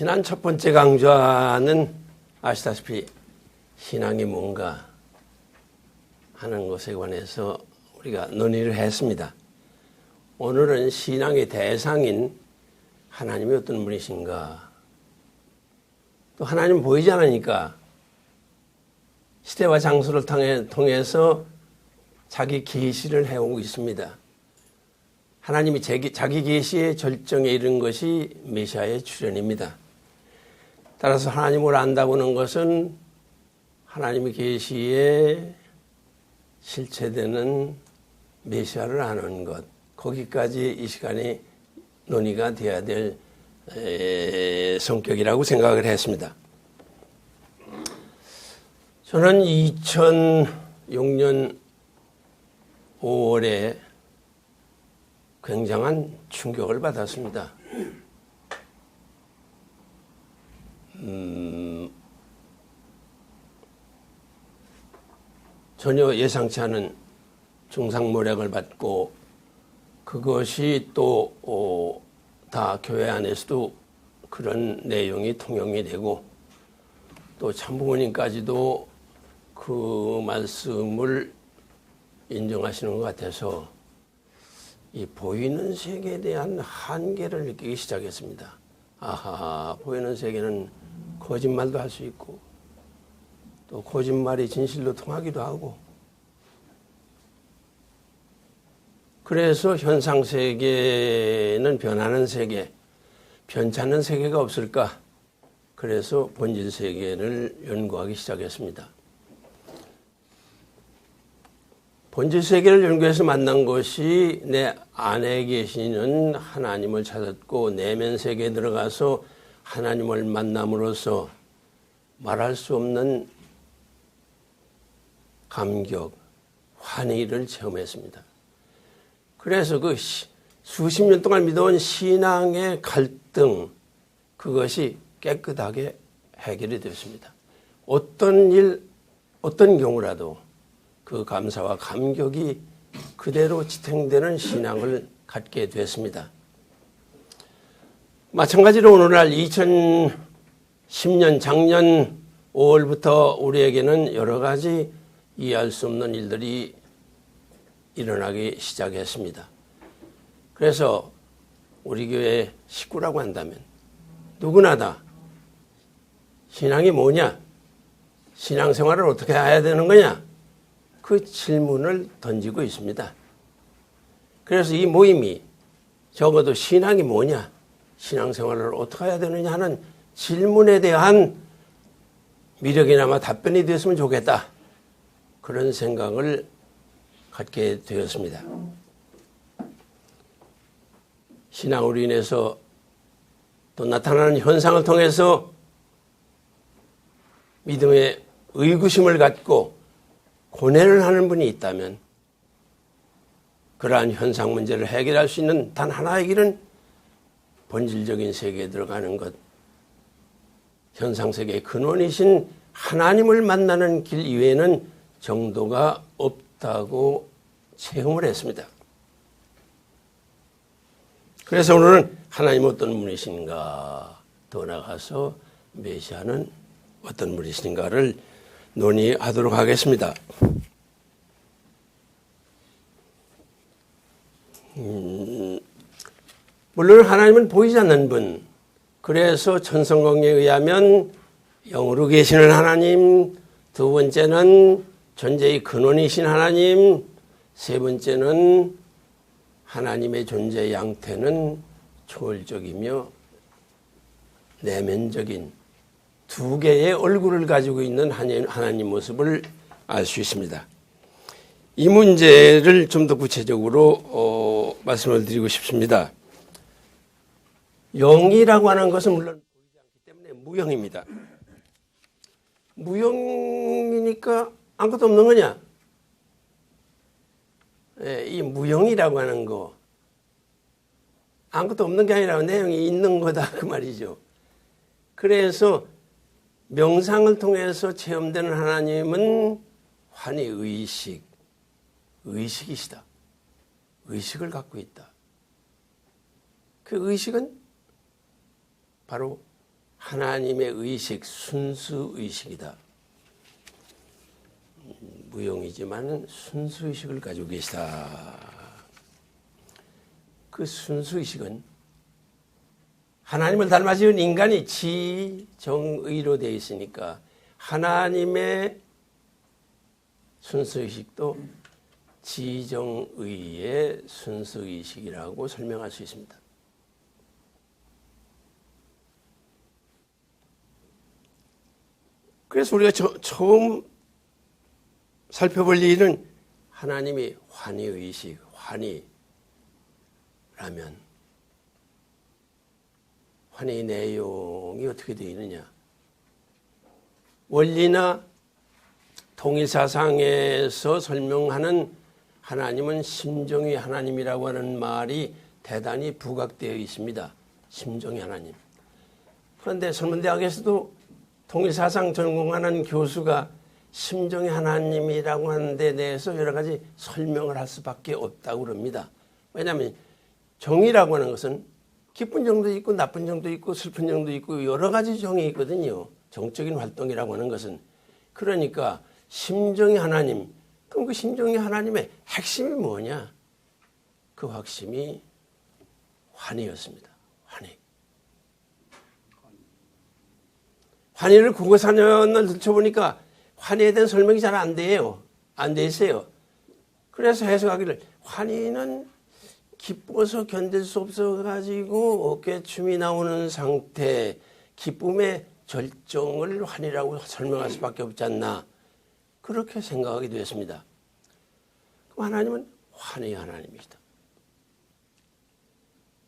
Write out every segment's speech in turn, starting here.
지난 첫 번째 강좌는 아시다시피 신앙이 뭔가 하는 것에 관해서 우리가 논의를 했습니다. 오늘은 신앙의 대상인 하나님이 어떤 분이신가, 또 하나님 보이지 않으니까 시대와 장소를 통해서 자기 계시를 해오고 있습니다. 하나님이 자기 계시의 절정에 이른 것이 메시아의 출현입니다. 따라서 하나님을 안다고 하는 것은 하나님의 계시에 실체되는 메시아를 아는 것, 거기까지 이 시간에 논의가 되어야 될 성격이라고 생각을 했습니다. 저는 2006년 5월에 굉장한 충격을 받았습니다. 전혀 예상치 않은 중상모략을 받고 그것이 또 다 교회 안에서도 그런 내용이 통용이 되고 또 참부모님까지도 그 말씀을 인정하시는 것 같아서 이 보이는 세계에 대한 한계를 느끼기 시작했습니다. 아하, 보이는 세계는 거짓말도 할 수 있고 또 거짓말이 진실로 통하기도 하고, 그래서 현상 세계는 변하는 세계, 변찮는 세계가 없을까? 그래서 본질 세계를 연구하기 시작했습니다. 본질 세계를 연구해서 만난 것이 내 안에 계시는 하나님을 찾았고, 내면 세계에 들어가서 하나님을 만남으로써 말할 수 없는 감격, 환희를 체험했습니다. 그래서 그 수십 년 동안 믿어온 신앙의 갈등, 그것이 깨끗하게 해결이 되었습니다. 어떤 경우라도 그 감사와 감격이 그대로 지탱되는 신앙을 갖게 됐습니다. 마찬가지로 오늘날 2010년 작년 5월부터 우리에게는 여러 가지 이해할 수 없는 일들이 일어나기 시작했습니다. 그래서 우리 교회 식구라고 한다면 누구나 다 신앙이 뭐냐, 신앙생활을 어떻게 해야 되는 거냐, 그 질문을 던지고 있습니다. 그래서 이 모임이 적어도 신앙이 뭐냐, 신앙생활을 어떻게 해야 되느냐 하는 질문에 대한 미력이나마 답변이 되었으면 좋겠다, 그런 생각을 갖게 되었습니다. 신앙으로 인해서 또 나타나는 현상을 통해서 믿음의 의구심을 갖고 고뇌를 하는 분이 있다면 그러한 현상 문제를 해결할 수 있는 단 하나의 길은 본질적인 세계에 들어가는 것, 현상 세계의 근원이신 하나님을 만나는 길 이외에는 정도가 없다고 체험을 했습니다. 그래서 오늘은 하나님 어떤 분이신가, 더 나아가서 메시아는 어떤 분이신가를 논의하도록 하겠습니다. 물론 하나님은 보이지 않는 분, 그래서 천성경에 의하면 영으로 계시는 하나님, 두 번째는 존재의 근원이신 하나님, 세 번째는 하나님의 존재 양태는 초월적이며 내면적인 두 개의 얼굴을 가지고 있는 하나님 모습을 알 수 있습니다. 이 문제를 좀 더 구체적으로 말씀을 드리고 싶습니다. 영이라고 하는 것은 물론 보이지 않기 때문에 무영입니다. 무영이니까 아무것도 없는 거냐? 이 무영이라고 하는 거, 아무것도 없는 게 아니라 내용이 있는 거다, 그 말이죠. 그래서 명상을 통해서 체험되는 하나님은 환희 의식이시다. 의식을 갖고 있다. 그 의식은 바로 하나님의 의식, 순수의식이다. 무용이지만 순수의식을 가지고 계시다. 그 순수의식은 하나님을 닮아 지은 인간이 지정의로 되어 있으니까 하나님의 순수의식도 지정의의 순수의식이라고 설명할 수 있습니다. 그래서 우리가 처음 살펴볼 일은 하나님이 환희의식, 환희라면 환희 내용이 어떻게 되어 있느냐. 원리나 통일사상에서 설명하는 하나님은 심정의 하나님이라고 하는 말이 대단히 부각되어 있습니다. 심정의 하나님. 그런데 설문대학에서도 통일사상 전공하는 교수가 심정의 하나님이라고 하는 데 대해서 여러 가지 설명을 할 수밖에 없다고 그럽니다. 왜냐하면 정이라고 하는 것은 기쁜 정도 있고 나쁜 정도 있고 슬픈 정도 있고 여러 가지 정이 있거든요. 정적인 활동이라고 하는 것은. 그러니까 심정의 하나님, 그럼 그 심정의 하나님의 핵심이 뭐냐? 그 핵심이 환희였습니다. 환희. 환희를 국어사전을 들춰보니까 환희에 대한 설명이 잘 안 돼요. 안 돼 있어요. 그래서 해석하기를 환희는 기뻐서 견딜 수 없어가지고 어깨춤이 나오는 상태, 기쁨의 절정을 환희라고 설명할 수밖에 없지 않나. 그렇게 생각하게 되었습니다. 그럼 하나님은 환희의 하나님이시다.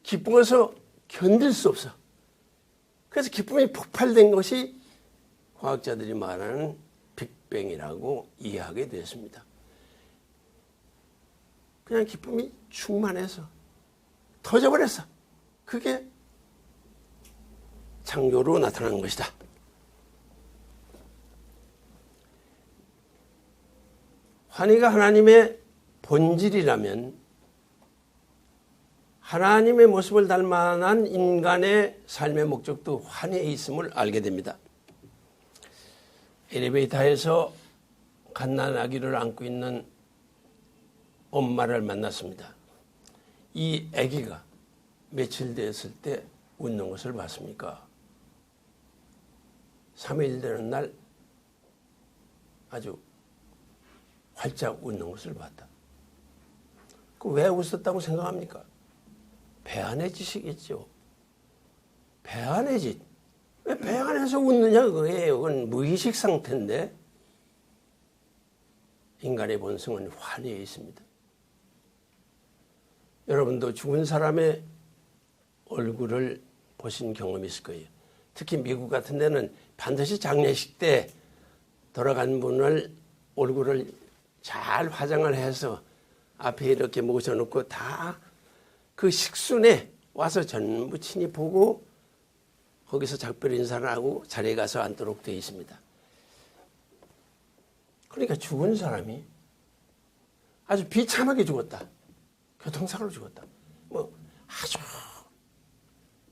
기뻐서 견딜 수 없어. 그래서 기쁨이 폭발된 것이 과학자들이 말하는 빅뱅이라고 이해하게 되었습니다. 그냥 기쁨이 충만해서 터져버렸어. 그게 창조로 나타난 것이다. 환희가 하나님의 본질이라면 하나님의 모습을 닮아난 인간의 삶의 목적도 환희에 있음을 알게 됩니다. 엘리베이터에서 갓난 아기를 안고 있는 엄마를 만났습니다. 이 아기가 며칠 됐을 때 웃는 것을 봤습니까? 3일 되는 날 아주 활짝 웃는 것을 봤다. 그 왜 웃었다고 생각합니까? 배 안의 짓이겠죠. 배 안의 짓. 왜 배 안에서 웃느냐 그거예요. 그건 무의식 상태인데 인간의 본성은 환희에 있습니다. 여러분도 죽은 사람의 얼굴을 보신 경험이 있을 거예요. 특히 미국 같은 데는 반드시 장례식 때 돌아간 분을 얼굴을 잘 화장을 해서 앞에 이렇게 모셔놓고 다 그 식순에 와서 전부 친히 보고 거기서 작별 인사를 하고 자리에 가서 앉도록 되어 있습니다. 그러니까 죽은 사람이 아주 비참하게 죽었다. 교통사고로 죽었다. 뭐 아주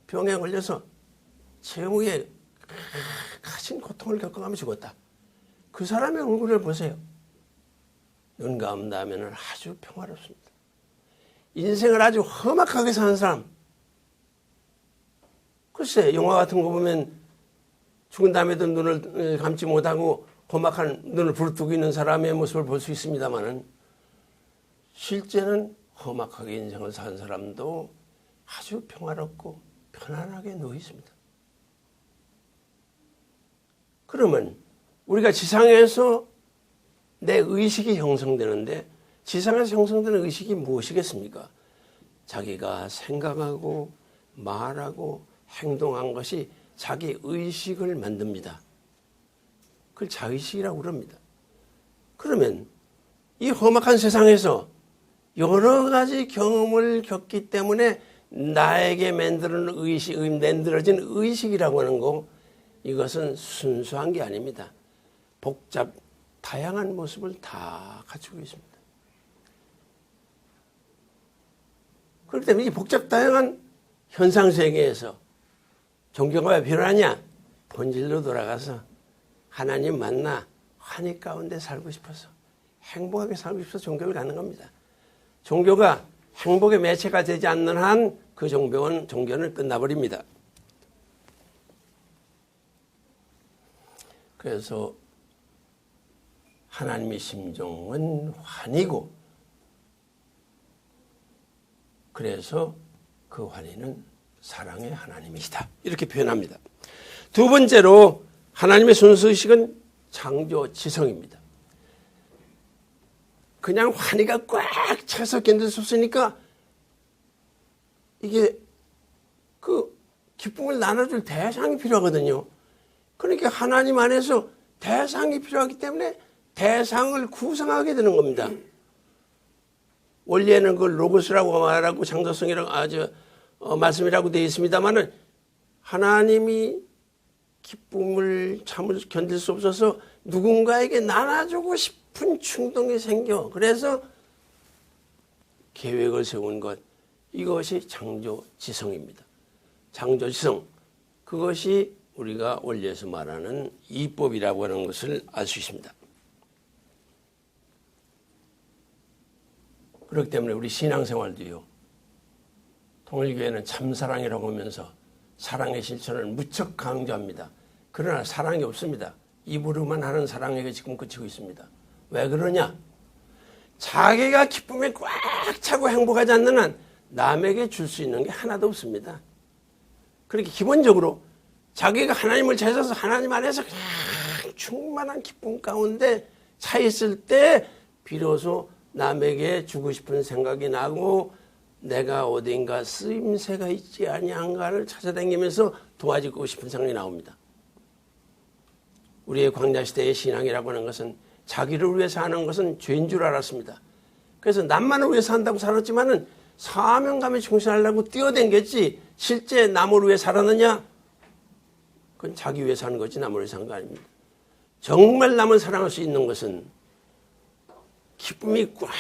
병에 걸려서 제후에 가진 고통을 겪어가며 죽었다. 그 사람의 얼굴을 보세요. 눈 감다면 아주 평화롭습니다. 인생을 아주 험악하게 사는 사람. 글쎄 영화 같은 거 보면 죽은 다음에도 눈을 감지 못하고 험악한 눈을 부릅뜨고 있는 사람의 모습을 볼 수 있습니다만은 실제는 험악하게 인생을 산 사람도 아주 평화롭고 편안하게 누워 있습니다. 그러면 우리가 지상에서 내 의식이 형성되는데 지상에서 형성되는 의식이 무엇이겠습니까? 자기가 생각하고 말하고 행동한 것이 자기 의식을 만듭니다. 그걸 자의식이라고 그럽니다. 그러면 이 험악한 세상에서 여러 가지 경험을 겪기 때문에 나에게 만들어진 의식이라고 하는 거, 이것은 순수한 게 아닙니다. 다양한 모습을 다 갖추고 있습니다. 그렇기 때문에 이 다양한 현상세계에서 종교가 왜 필요하냐? 본질로 돌아가서 하나님 만나 환희 가운데 살고 싶어서 행복하게 살고 싶어서 종교를 갖는 겁니다. 종교가 행복의 매체가 되지 않는 한 그 종교는 끝나버립니다. 그래서 하나님의 심정은 환희고, 그래서 그 환희는 사랑의 하나님이시다, 이렇게 표현합니다. 두 번째로 하나님의 순수의식은 창조지성입니다. 그냥 환희가 꽉 차서 견딜 수 없으니까 이게 그 기쁨을 나눠줄 대상이 필요하거든요. 그러니까 하나님 안에서 대상이 필요하기 때문에 대상을 구성하게 되는 겁니다. 원리에는 그걸 로고스라고 말하고 창조성이라고 말씀이라고 되어 있습니다만은, 하나님이 기쁨을 참을 견딜 수 없어서 누군가에게 나눠주고 싶은 충동이 생겨. 그래서 계획을 세운 것, 이것이 창조지성입니다. 창조지성, 그것이 우리가 원리에서 말하는 이법이라고 하는 것을 알 수 있습니다. 그렇기 때문에 우리 신앙생활도요, 통일교회는 참사랑이라고 하면서 사랑의 실천을 무척 강조합니다. 그러나 사랑이 없습니다. 입으로만 하는 사랑에게 지금 그치고 있습니다. 왜 그러냐? 자기가 기쁨에 꽉 차고 행복하지 않는 한 남에게 줄 수 있는 게 하나도 없습니다. 그렇게 기본적으로 자기가 하나님을 찾아서 하나님 안에서 그냥 충만한 기쁨 가운데 차 있을 때 비로소 남에게 주고 싶은 생각이 나고, 내가 어딘가 쓰임새가 있지 아니한가를 찾아다니면서 도와주고 싶은 생각이 나옵니다. 우리의 광야시대의 신앙이라고 하는 것은 자기를 위해서 하는 것은 죄인 줄 알았습니다. 그래서 남만을 위해서 한다고 살았지만은 사명감에 충실하려고 뛰어댕겼지, 실제 남을 위해 살았느냐? 그건 자기 위해 사는 거지 남을 위해 사는 거 아닙니다. 정말 남을 사랑할 수 있는 것은 기쁨이 꽉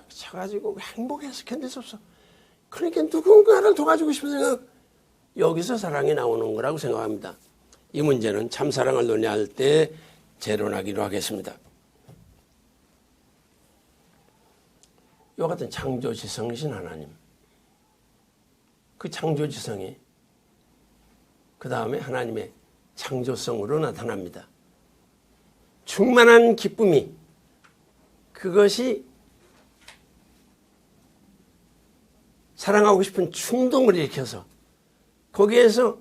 차가지고 행복해서 견딜 수 없어. 그러니까 누군가를 도와주고 싶은 생각, 여기서 사랑이 나오는 거라고 생각합니다. 이 문제는 참사랑을 논의할 때 재론하기로 하겠습니다. 이와 같은 창조지성이신 하나님, 그 창조지성이 그 다음에 하나님의 창조성으로 나타납니다. 충만한 기쁨이, 그것이 사랑하고 싶은 충동을 일으켜서 거기에서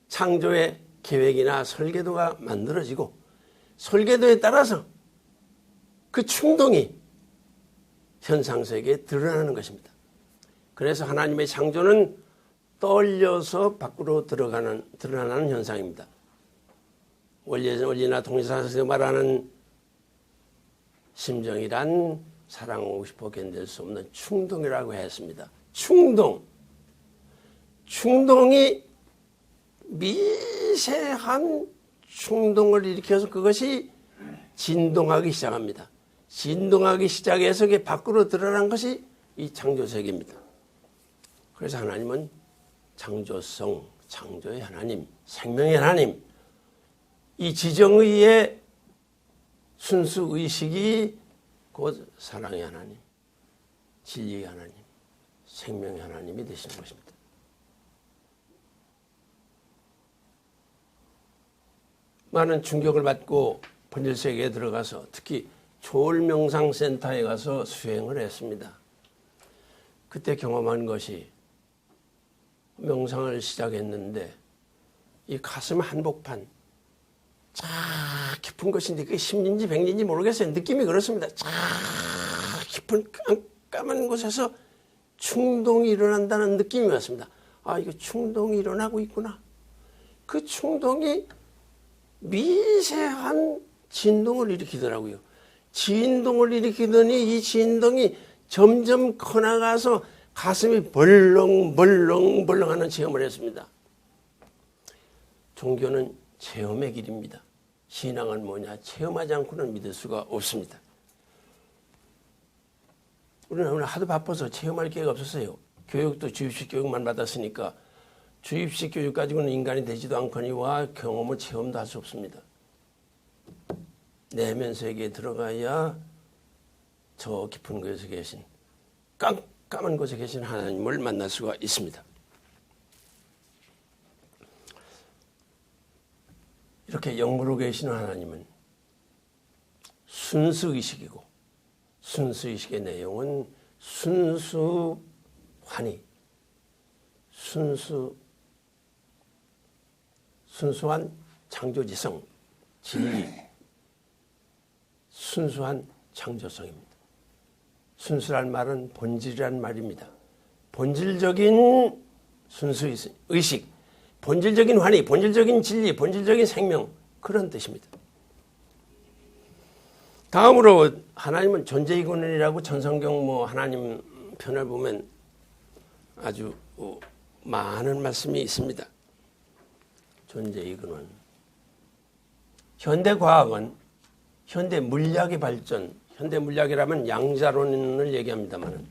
창조의 계획이나 설계도가 만들어지고, 설계도에 따라서 그 충동이 현상세계에 드러나는 것입니다. 그래서 하나님의 창조는 떨려서 밖으로 드러나는 현상입니다. 원리나 동사에서 말하는 심정이란 사랑하고 싶어 견딜 수 없는 충동이라고 했습니다. 충동이 미세한 충동을 일으켜서 그것이 진동하기 시작합니다. 진동하기 시작해서 그게 밖으로 드러난 것이 이 창조세계입니다. 그래서 하나님은 창조성, 창조의 하나님, 생명의 하나님, 이 지정의의 순수의식이 곧 사랑의 하나님, 진리의 하나님, 생명의 하나님이 되시는 것입니다. 많은 충격을 받고 번질세계에 들어가서 특히 초월명상센터에 가서 수행을 했습니다. 그때 경험한 것이, 명상을 시작했는데 이 가슴 한복판, 쫙 깊은 것인데 그게 10인지 100인지 모르겠어요. 느낌이 그렇습니다. 쫙 깊은 깜깜한 곳에서 충동이 일어난다는 느낌이 왔습니다. 아, 이거 충동이 일어나고 있구나. 그 충동이 미세한 진동을 일으키더라고요. 진동을 일으키더니 이 진동이 점점 커나가서 가슴이 벌렁벌렁 하는 체험을 했습니다. 종교는 체험의 길입니다. 신앙은 뭐냐? 체험하지 않고는 믿을 수가 없습니다. 우리는 오늘 하도 바빠서 체험할 기회가 없었어요. 교육도 주입식 교육만 받았으니까 주입식 교육 가지고는 인간이 되지도 않거니와 경험을 체험도 할 수 없습니다. 내면 세계에 들어가야 저 깊은 곳에 계신, 깜깜한 곳에 계신 하나님을 만날 수가 있습니다. 이렇게 영으로 계시는 하나님은 순수의식이고, 순수의식의 내용은 순수환희, 순수한 창조지성, 진리, 순수한 창조성입니다. 순수란 말은 본질이란 말입니다. 본질적인 순수의식, 본질적인 환희, 본질적인 진리, 본질적인 생명, 그런 뜻입니다. 다음으로 하나님은 존재의 근원이라고 전성경 하나님 편을 보면 아주 많은 말씀이 있습니다. 존재의 근원. 현대 과학은 현대 물리학의 발전, 현대 물리학이라면 양자론을 얘기합니다만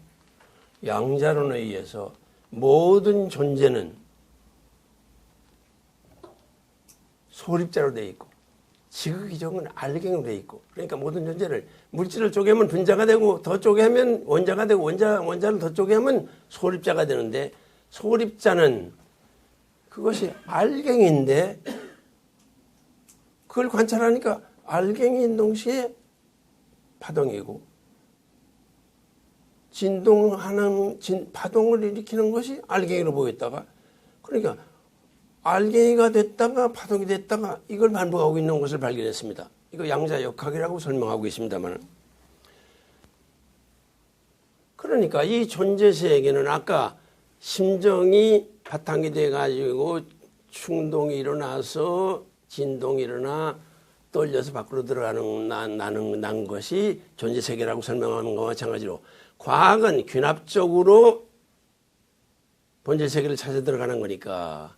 양자론에 의해서 모든 존재는 소립자로 되어 있고 지극이정은 알갱이로 되어 있고, 그러니까 모든 존재를 물질을 쪼개면 분자가 되고 더 쪼개면 원자가 되고 원자를 더 쪼개면 소립자가 되는데, 소립자는 그것이 알갱이인데 그걸 관찰하니까 알갱이인 동시에 파동이고 진동하는 파동을 일으키는 것이 알갱이로 보였다가, 그러니까 알갱이가 됐다가 파동이 됐다가 이걸 반복하고 있는 것을 발견했습니다. 이거 양자역학이라고 설명하고 있습니다만, 그러니까 이 존재 세계는 아까 심정이 바탕이 돼가지고 충동이 일어나서 진동이 일어나 떨려서 밖으로 들어가는 난 것이 존재 세계라고 설명하는 것과 마찬가지로, 과학은 귀납적으로 본질 세계를 찾아 들어가는 거니까,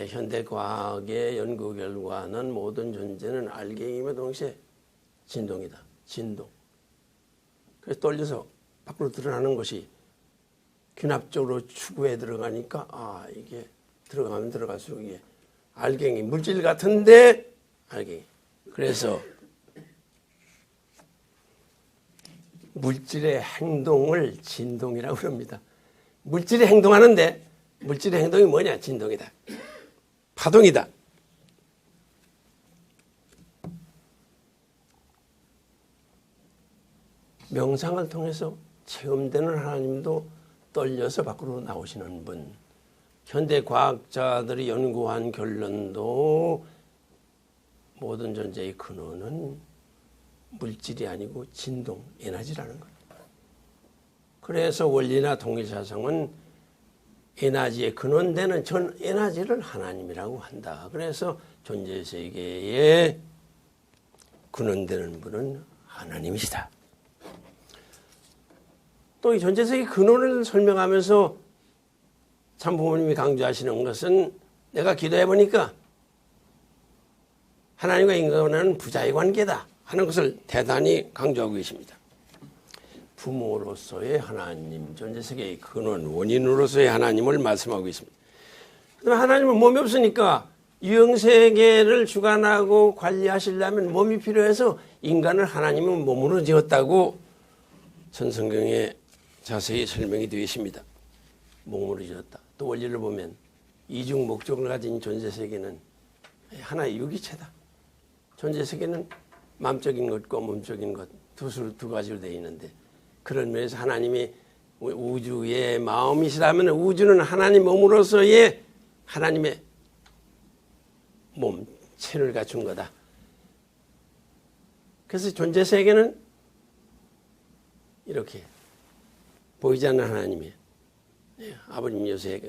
현대 과학의 연구 결과는 모든 존재는 알갱이와 동시에 진동이다. 진동. 그래서 떨려서 밖으로 드러나는 것이 귀납적으로 추구에 들어가니까 이게 들어가면 들어갈수록 이게 알갱이, 물질 같은데 알갱이. 그래서 물질의 행동을 진동이라고 합니다. 물질이 행동하는데 물질의 행동이 뭐냐? 진동이다. 파동이다. 명상을 통해서 체험되는 하나님도 떨려서 밖으로 나오시는 분. 현대 과학자들이 연구한 결론도 모든 존재의 근원은 물질이 아니고 진동, 에너지라는 것. 그래서 원리나 통일사상은 에너지의 근원되는 전 에너지를 하나님이라고 한다. 그래서 존재세계의 근원되는 분은 하나님이시다. 또 이 존재세계 근원을 설명하면서 참 부모님이 강조하시는 것은, 내가 기도해보니까 하나님과 인간은 부자의 관계다 하는 것을 대단히 강조하고 계십니다. 부모로서의 하나님, 존재세계의 근원, 원인으로서의 하나님을 말씀하고 있습니다. 그다음에 하나님은 몸이 없으니까 유형세계를 주관하고 관리하시려면 몸이 필요해서 인간을 하나님은 몸으로 지었다고 전성경에 자세히 설명이 되어 있습니다. 몸으로 지었다. 또 원리를 보면 이중 목적을 가진 존재세계는 하나의 유기체다. 존재세계는 마음적인 것과 몸적인 것 두 가지로 되어 있는데, 그런 면에서 하나님이 우주의 마음이시라면 우주는 하나님 몸으로서의 하나님의 몸, 체를 갖춘 거다. 그래서 존재세계는 이렇게 보이지 않는 하나님이에요. 아버님 요새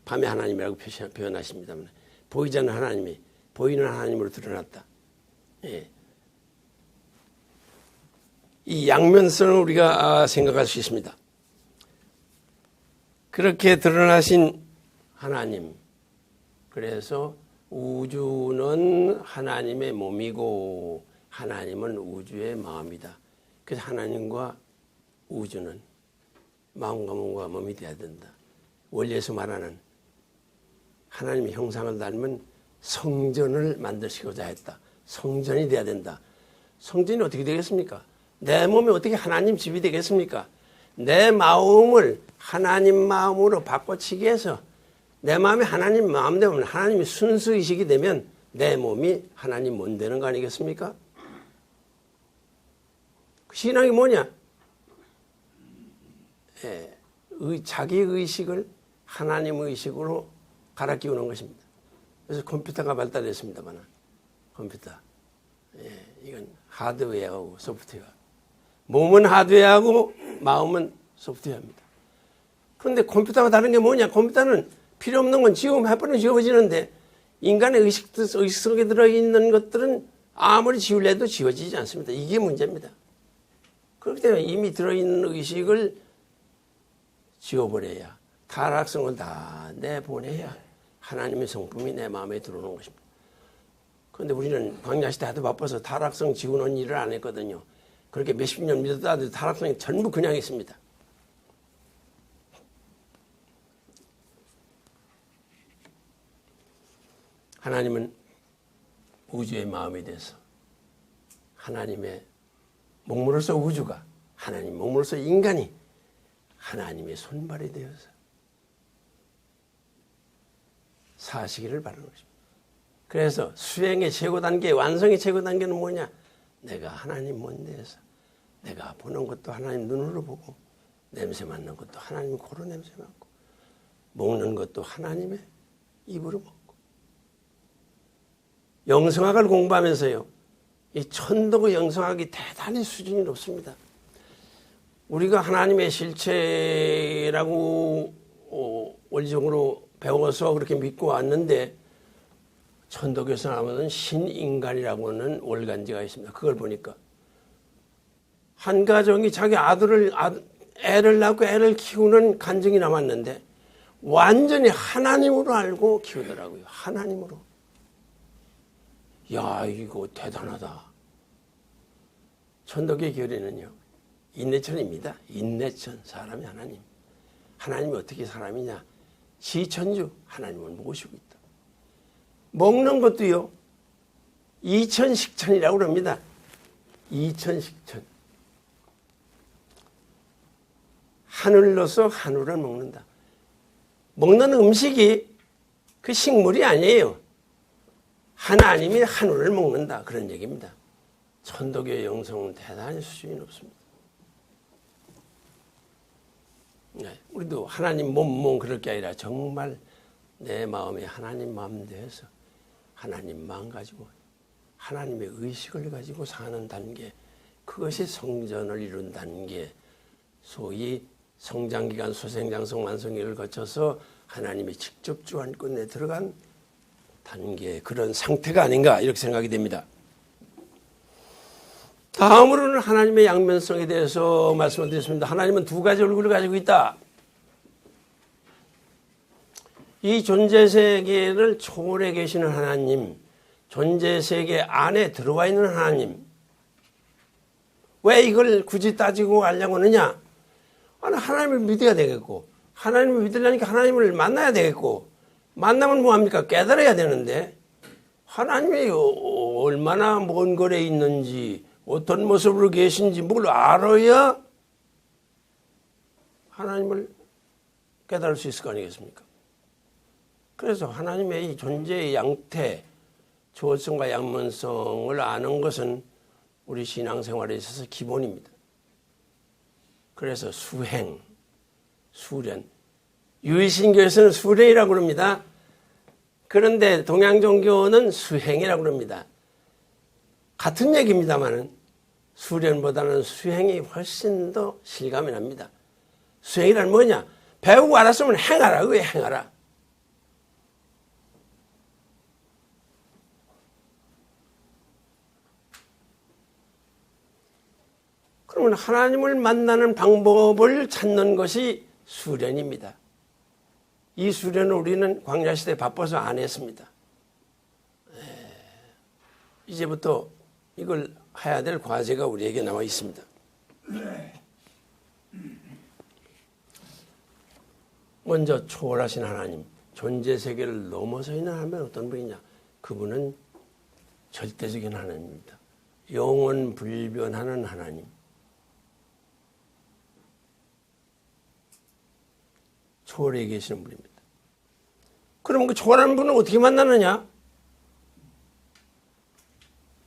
밤의 하나님이라고 표현하십니다만, 보이지 않는 하나님이 보이는 하나님으로 드러났다. 이 양면성을 우리가 생각할 수 있습니다. 그렇게 드러나신 하나님, 그래서 우주는 하나님의 몸이고 하나님은 우주의 마음이다. 그래서 하나님과 우주는 마음과 몸과 몸이 되어야 된다. 원리에서 말하는 하나님의 형상을 닮은 성전을 만드시고자 했다. 성전이 돼야 된다. 성전이 어떻게 되겠습니까? 내 몸이 어떻게 하나님 집이 되겠습니까? 내 마음을 하나님 마음으로 바꿔치기 해서 내 마음이 하나님 마음 되면 하나님이 순수의식이 되면 내 몸이 하나님 몸 되는 거 아니겠습니까? 신앙이 뭐냐? 자기 의식을 하나님 의식으로 갈아 끼우는 것입니다. 그래서 컴퓨터가 발달했습니다만 컴퓨터. 이건 하드웨어하고 소프트웨어. 몸은 하드웨어하고 마음은 소프트웨어입니다. 그런데 컴퓨터가 다른 게 뭐냐? 컴퓨터는 필요 없는 건 지우면 해버리면 지워지는데 인간의 의식 속에 들어있는 것들은 아무리 지우려도 지워지지 않습니다. 이게 문제입니다. 그렇기 때문에 이미 들어있는 의식을 지워버려야 타락성을 다 내보내야 하나님의 성품이 내 마음에 들어오는 것입니다. 그런데 우리는 광야시대 하도 바빠서 타락성 지우는 일을 안 했거든요. 그렇게 몇십 년 믿었다도 타락성이 전부 그냥 있습니다. 하나님은 우주의 마음에 대해서 하나님의 몸으로서 우주가 하나님 몸으로서 인간이 하나님의 손발이 되어서 사시기를 바라는 것입니다. 그래서 수행의 최고 단계, 완성의 최고 단계는 뭐냐? 내가 하나님 몸내에서 내가 보는 것도 하나님 눈으로 보고 냄새 맡는 것도 하나님 코로 냄새 맡고 먹는 것도 하나님의 입으로 먹고 영성학을 공부하면서요. 이 천도의 영성학이 대단히 수준이 높습니다. 우리가 하나님의 실체라고 원리적으로 배워서 그렇게 믿고 왔는데 천도교에서 나오는 신인간이라고 하는 월간지가 있습니다. 그걸 보니까 한 가정이 자기 애를 낳고 애를 키우는 간증이 남았는데 완전히 하나님으로 알고 키우더라고요. 하나님으로. 야, 이거 대단하다. 천도교 교리는요. 인내천입니다. 인내천, 사람이 하나님. 하나님이 어떻게 사람이냐. 시천주, 하나님을 모시고 있다. 먹는 것도요. 이천식천이라고 합니다. 이천식천. 하늘로서 한우를 먹는다. 먹는 음식이 그 식물이 아니에요. 하나님이 한우를 먹는다. 그런 얘기입니다. 천도교의 영성은 대단히 수준이 높습니다. 네, 우리도 하나님 몸 그럴 게 아니라 정말 내 마음에 하나님 마음 대해서 하나님 마음 가지고 하나님의 의식을 가지고 사는 단계, 그것이 성전을 이룬다는 게 소위 성장기간 소생장성 완성기를 거쳐서 하나님의 직접 주관권에 들어간 단계, 그런 상태가 아닌가 이렇게 생각이 됩니다. 다음으로는 하나님의 양면성에 대해서 말씀을 드렸습니다. 하나님은 두 가지 얼굴을 가지고 있다. 이 존재세계를 초월해 계시는 하나님, 존재세계 안에 들어와 있는 하나님, 왜 이걸 굳이 따지고 가려고 하느냐? 하나님을 믿어야 되겠고, 하나님을 믿으려니까 하나님을 만나야 되겠고, 만나면 뭐합니까? 깨달아야 되는데 하나님이 얼마나 먼 거리에 있는지 어떤 모습으로 계신지 뭘 알아야 하나님을 깨달을 수 있을 거 아니겠습니까? 그래서 하나님의 이 존재의 양태, 초월성과 양면성을 아는 것은 우리 신앙생활에 있어서 기본입니다. 그래서 수행, 수련, 유일신교에서는 수련이라고 합니다. 그런데 동양종교는 수행이라고 합니다. 같은 얘기입니다만 수련보다는 수행이 훨씬 더 실감이 납니다. 수행이란 뭐냐? 배우고 알았으면 행하라. 왜 행하라? 그러면 하나님을 만나는 방법을 찾는 것이 수련입니다. 이 수련을 우리는 광야시대에 바빠서 안 했습니다. 이제부터 이걸 해야 될 과제가 우리에게 나와 있습니다. 먼저 초월하신 하나님, 존재 세계를 넘어서 있는 하나님은 어떤 분이냐? 그분은 절대적인 하나님입니다. 영원 불변하는 하나님. 초월해 계시는 분입니다. 그러면 그 초월하는 분은 어떻게 만나느냐?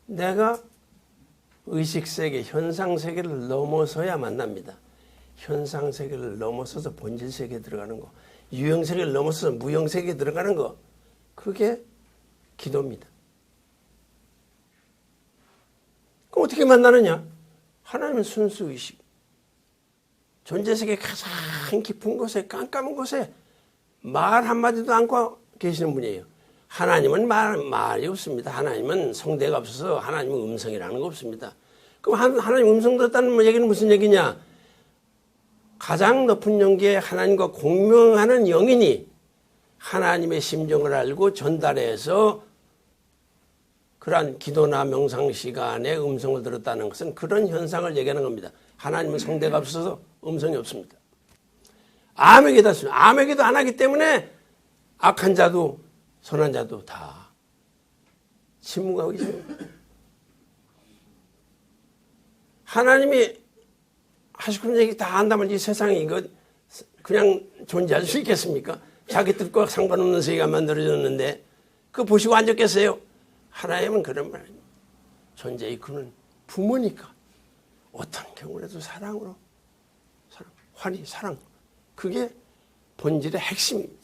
내가 의식세계, 현상세계를 넘어서야 만납니다. 현상세계를 넘어서서 본질세계에 들어가는 거, 유형세계를 넘어서서 무형세계에 들어가는 거, 그게 기도입니다. 그럼 어떻게 만나느냐? 하나님은 순수의식. 존재세계 가장 깊은 곳에, 깜깜한 곳에 말 한마디도 않고 계시는 분이에요. 하나님은 말이 없습니다. 하나님은 성대가 없어서 하나님은 음성이라는 거 없습니다. 그럼 하나님 음성 들었다는 얘기는 무슨 얘기냐? 가장 높은 영계에 하나님과 공명하는 영인이 하나님의 심정을 알고 전달해서 그러한 기도나 명상 시간에 음성을 들었다는 것은 그런 현상을 얘기하는 겁니다. 하나님은 성대가 없어서 음성이 없습니다. 아무에게도 없습니다. 아무에게도 안 하기 때문에 악한 자도 선한 자도 다 침묵하고 있습니다. 하나님이 하시는 얘기 다 한다면 이 세상에 이거 그냥 존재할 수 있겠습니까? 자기 뜻과 상관없는 세계가 만들어졌는데 그거 보시고 앉았겠어요? 하나님은 그런 말입니다. 존재의 그는 부모니까 어떤 경우라도 사랑으로 환희, 사랑, 그게 본질의 핵심입니다.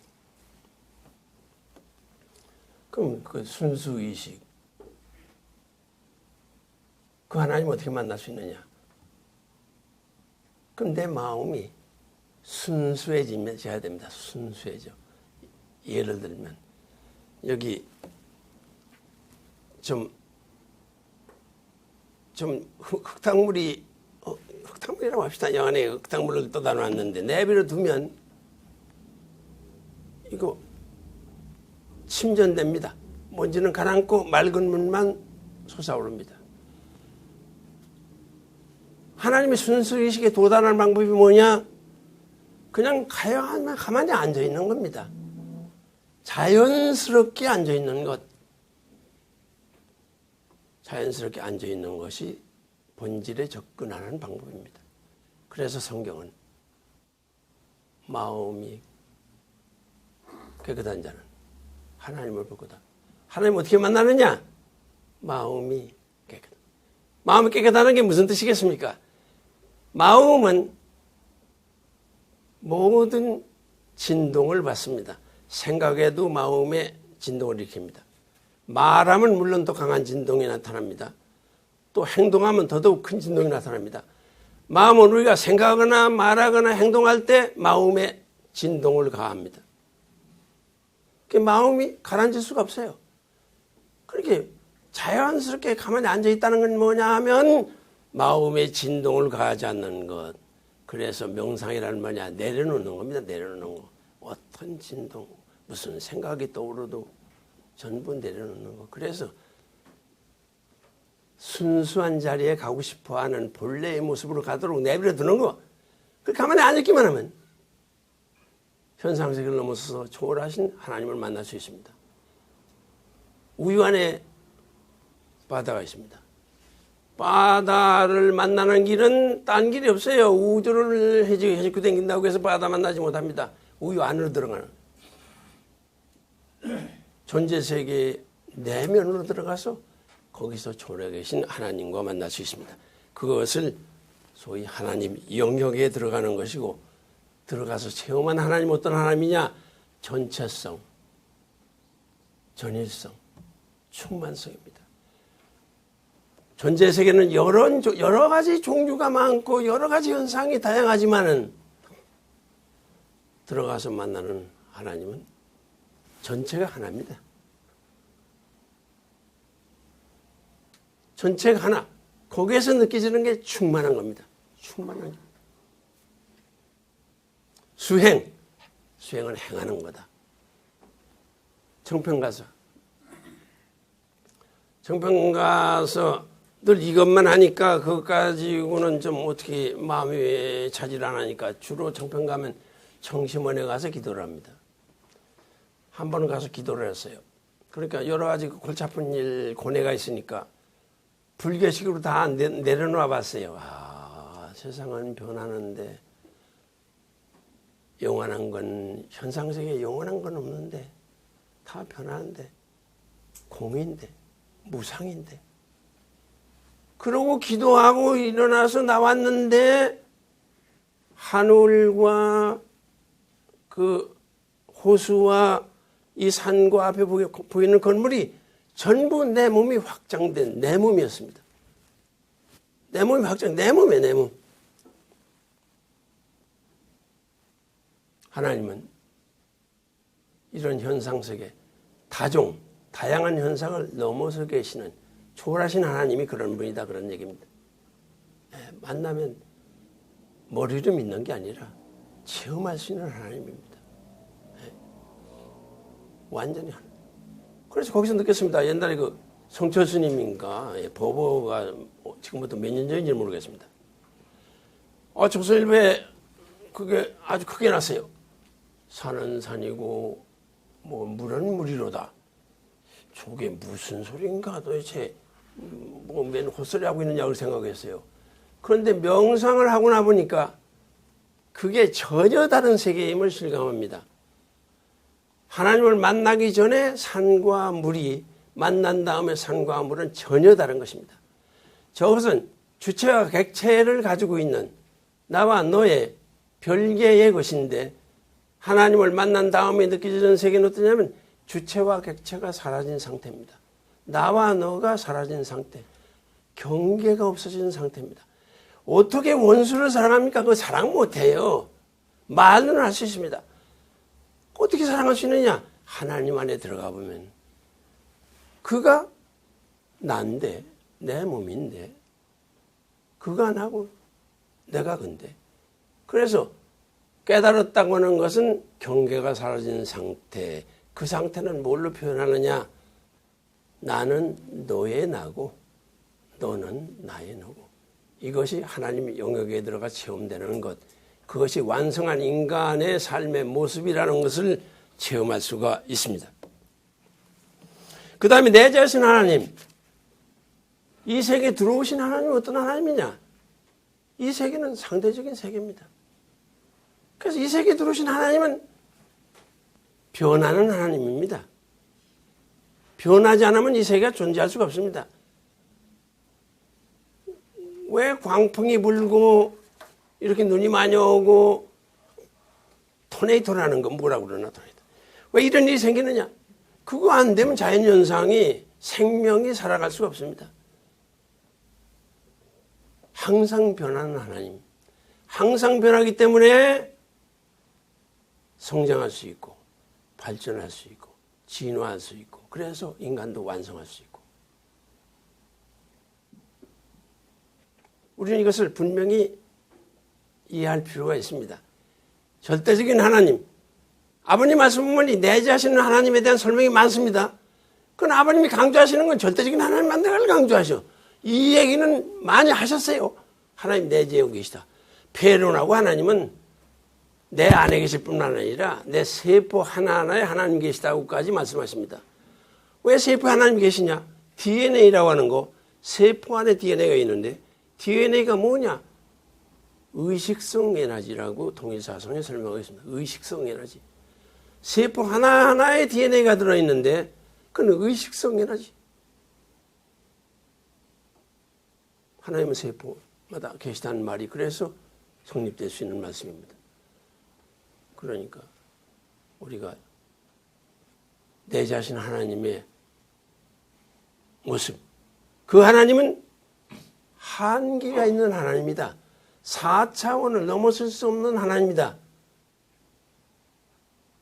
그럼 그 순수의식, 그 하나님 어떻게 만날 수 있느냐? 그럼 내 마음이 순수해져야 됩니다. 순수해져. 예를 들면 여기 좀 흙탕물이라고 합시다. 영 안에 흙탕물을 떠다 놨는데 내비로 두면 이거 침전됩니다. 먼지는 가라앉고 맑은 물만 솟아오릅니다. 하나님의 순수의식에 도달하는 방법이 뭐냐? 그냥 가만히 앉아있는 겁니다. 자연스럽게 앉아있는 것. 자연스럽게 앉아있는 것이 본질에 접근하는 방법입니다. 그래서 성경은 마음이 깨끗한 자는 하나님을 볼 거다. 하나님 어떻게 만나느냐? 마음이 깨끗하다. 마음이 깨끗하다는 게 무슨 뜻이겠습니까? 마음은 모든 진동을 받습니다. 생각에도 마음의 진동을 일으킵니다. 말하면 물론 더 강한 진동이 나타납니다. 또 행동하면 더더욱 큰 진동이 나타납니다. 마음은 우리가 생각하거나 말하거나 행동할 때 마음의 진동을 가합니다. 마음이 가라앉을 수가 없어요. 그렇게 자연스럽게 가만히 앉아있다는 건 뭐냐 하면 마음의 진동을 가하지 않는 것. 그래서 명상이라는 뭐냐? 내려놓는 겁니다. 내려놓는 거. 어떤 진동, 무슨 생각이 떠오르도 전부 내려놓는 거. 그래서 순수한 자리에 가고 싶어하는 본래의 모습으로 가도록 내버려 두는 거. 그렇게 가만히 앉았기만 하면 현상세계를 넘어서서 초월하신 하나님을 만날 수 있습니다. 우유 안에 바다가 있습니다. 바다를 만나는 길은 딴 길이 없어요. 우주를 헤집고 다닌다고 해서 바다 만나지 못합니다. 우유 안으로 들어가는 존재세계 내면으로 들어가서 거기서 초월해 계신 하나님과 만날 수 있습니다. 그것을 소위 하나님 영역에 들어가는 것이고, 들어가서 체험한 하나님 어떤 하나님이냐? 전체성, 전일성, 충만성입니다. 존재세계는 여러 가지 종류가 많고 여러 가지 현상이 다양하지만은 들어가서 만나는 하나님은 전체가 하나입니다. 전체가 하나. 거기에서 느껴지는 게 충만한 겁니다. 충만한 게. 수행은 행하는 거다. 정평 가서 늘 이것만 하니까 그것 가지고는 좀 어떻게 마음이 차질 안 하니까 주로 정평 가면 청심원에 가서 기도를 합니다. 한 번은 가서 기도를 했어요. 그러니까 여러 가지 골치 아픈 일, 고뇌가 있으니까 불교식으로 다 내려놓아 봤어요. 세상은 변하는데 영원한 건, 현상세계에 영원한 건 없는데 다 변하는데 공인데 무상인데, 그러고 기도하고 일어나서 나왔는데 하늘과 그 호수와 이 산과 앞에 보이는 건물이 전부 내 몸이 확장된 내 몸이었습니다. 내 몸이 내 몸이에요, 내 몸. 하나님은 이런 현상 속에 다양한 현상을 넘어서 계시는 초월하신 하나님이 그런 분이다, 그런 얘기입니다. 만나면 머리로 믿는 게 아니라 체험할 수 있는 하나님입니다. 완전히 하나님. 그래서 거기서 느꼈습니다. 옛날에 그 성철 스님인가 보보가 지금부터 몇 년 전인지 모르겠습니다. 조선일보에 그게 아주 크게 났어요. 산은 산이고 뭐 물은 물이로다. 저게 무슨 소린가 도대체, 맨 헛소리 하고 있느냐고 생각했어요. 그런데 명상을 하고 나보니까 그게 전혀 다른 세계임을 실감합니다. 하나님을 만나기 전에 산과 물이, 만난 다음에 산과 물은 전혀 다른 것입니다. 저것은 주체와 객체를 가지고 있는 나와 너의 별개의 것인데, 하나님을 만난 다음에 느껴지는 세계는 어떠냐면 주체와 객체가 사라진 상태입니다. 나와 너가 사라진 상태, 경계가 없어진 상태입니다. 어떻게 원수를 사랑합니까? 그거 사랑 못해요. 말로는 할 수 있습니다. 어떻게 사랑할 수 있느냐? 하나님 안에 들어가 보면 그가 난데, 내 몸인데, 그가 나고 내가 근데. 그래서 깨달았다고 하는 것은 경계가 사라진 상태. 그 상태는 뭘로 표현하느냐? 나는 너의 나고 너는 나의 너고. 이것이 하나님 영역에 들어가 체험되는 것. 그것이 완성한 인간의 삶의 모습이라는 것을 체험할 수가 있습니다. 그 다음에 내재하신 하나님. 이 세계에 들어오신 하나님은 어떤 하나님이냐? 이 세계는 상대적인 세계입니다. 그래서 이 세계에 들어오신 하나님은 변하는 하나님입니다. 변하지 않으면 이 세계가 존재할 수가 없습니다. 왜 광풍이 불고 이렇게 눈이 많이 오고 토네이도라는 건 뭐라고 그러나, 토네이도. 왜 이런 일이 생기느냐? 그거 안 되면 자연현상이, 생명이 살아갈 수가 없습니다. 항상 변하는 하나님. 항상 변하기 때문에 성장할 수 있고 발전할 수 있고 진화할 수 있고, 그래서 인간도 완성할 수 있고. 우리는 이것을 분명히 이해할 필요가 있습니다. 절대적인 하나님, 아버님 말씀 보면 내재하시는 하나님에 대한 설명이 많습니다. 그건 아버님이 강조하시는 건 절대적인 하나님만 내가 강조하셔. 이 얘기는 많이 하셨어요. 하나님 내재하고 계시다. 폐론하고 하나님은 내 안에 계실 뿐만 아니라 내 세포 하나하나에 하나님 계시다고까지 말씀하십니다. 왜 세포에 하나님 계시냐? DNA라고 하는 거, 세포 안에 DNA가 있는데, DNA가 뭐냐? 의식성 에너지라고 통일사상에 설명하고 있습니다. 의식성 에너지. 세포 하나하나에 DNA가 들어있는데 그건 의식성 에너지. 하나님은 세포마다 계시다는 말이 그래서 성립될 수 있는 말씀입니다. 그러니까 우리가 내재하신 하나님의 모습, 그 하나님은 한계가 있는 하나님이다. 4차원을 넘어설 수 없는 하나님이다.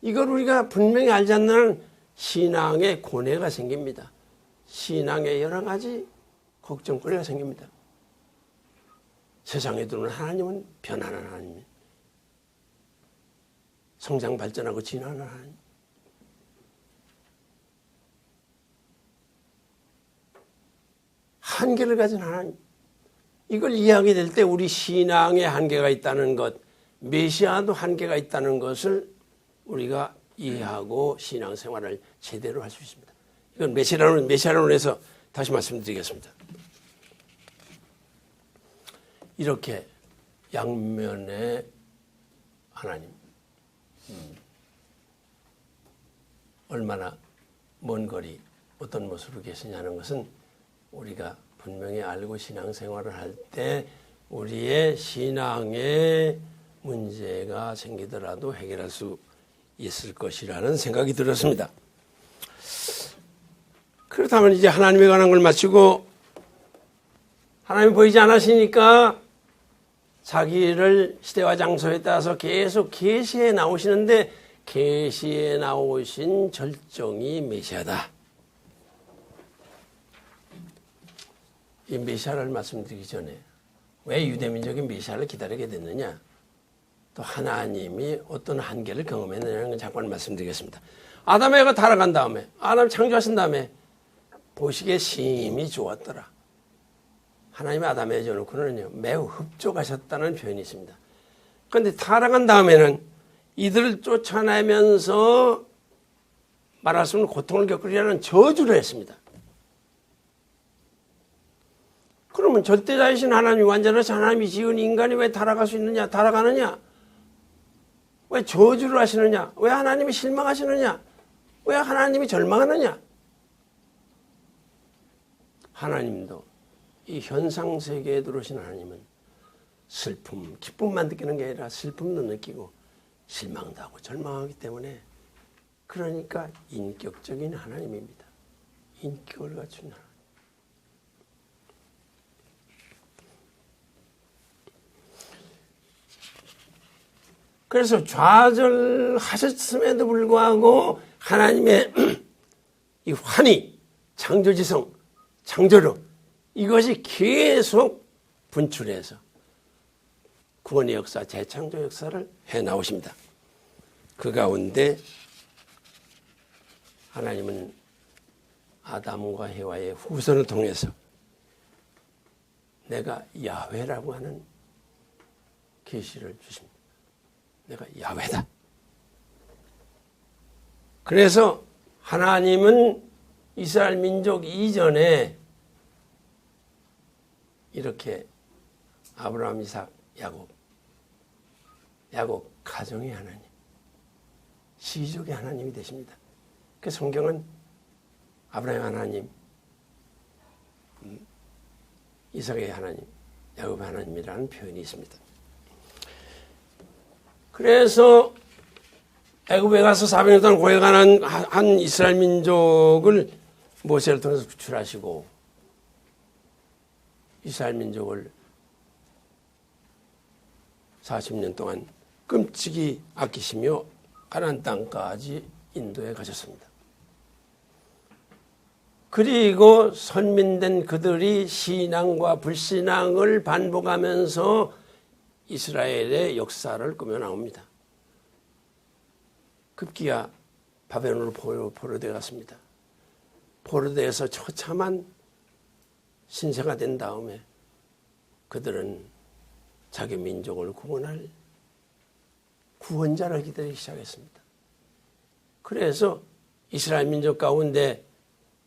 이걸 우리가 분명히 알지 않는 신앙의 고뇌가 생깁니다. 신앙의 여러 가지 걱정거리가 생깁니다. 세상에 들어오는 하나님은 변하는 하나님, 성장 발전하고 진화하는 하나님. 한계를 가진 하나님. 이걸 이해하게 될 때 우리 신앙에 한계가 있다는 것, 메시아도 한계가 있다는 것을 우리가 이해하고 신앙생활을 제대로 할 수 있습니다. 이건 메시아론에서 다시 말씀드리겠습니다. 이렇게 양면의 하나님, 얼마나 먼 거리 어떤 모습으로 계시냐는 것은 우리가 분명히 알고 신앙생활을 할 때 우리의 신앙에 문제가 생기더라도 해결할 수 있을 것이라는 생각이 들었습니다. 그렇다면 이제 하나님에 관한 걸 마치고 하나님이 보이지 않으시니까 자기를 시대와 장소에 따라서 계속 계시에 나오시는데 계시에 나오신 절정이 메시아다. 이 메시아를 말씀드리기 전에 왜 유대민족이 메시아를 기다리게 됐느냐, 또 하나님이 어떤 한계를 경험했느냐는 걸 잠깐 말씀드리겠습니다. 아담 에가 타락한 다음에, 아담 창조하신 다음에 보시기에 심히 좋았더라. 하나님이 아담에 해놓고는요 매우 흡족하셨다는 표현이 있습니다. 그런데 타락한 다음에는 이들을 쫓아내면서 말할 수 없는 고통을 겪으리라는 저주를 했습니다. 그러면 절대자이신 하나님이, 완전하신 하나님이 지은 인간이 왜 타락할 수 있느냐, 타락하느냐? 왜 저주를 하시느냐? 왜 하나님이 실망하시느냐? 왜 하나님이 절망하느냐? 하나님도 이 현상세계에 들어오신 하나님은 슬픔, 기쁨만 느끼는 게 아니라 슬픔도 느끼고 실망도 하고 절망하기 때문에, 그러니까 인격적인 하나님입니다. 인격을 갖춘 하나님. 그래서 좌절하셨음에도 불구하고 하나님의 이 환희, 창조지성, 창조력, 이것이 계속 분출해서 구원의 역사, 재창조 역사를 해나오십니다. 그 가운데 하나님은 아담과 해와의 후손을 통해서 내가 야훼라고 하는 계시를 주십니다. 내가 야훼다. 그래서 하나님은 이스라엘 민족 이전에 이렇게 아브라함, 이삭, 야곱 가정의 하나님, 시족의 하나님이 되십니다. 그 성경은 아브라함의 하나님, 이삭의 하나님, 야곱의 하나님이라는 표현이 있습니다. 그래서 애굽에 가서 400년 동안 고행하는 한 이스라엘 민족을 모세를 통해서 구출하시고 이스라엘 민족을 40년 동안 끔찍이 아끼시며 가나안 땅까지 인도해 가셨습니다. 그리고 선민된 그들이 신앙과 불신앙을 반복하면서 이스라엘의 역사를 꾸며 나옵니다. 급기야 바벨론으로 포로되어 갔습니다. 포로되어서 처참한 신세가 된 다음에 그들은 자기 민족을 구원할 구원자를 기다리기 시작했습니다. 그래서 이스라엘 민족 가운데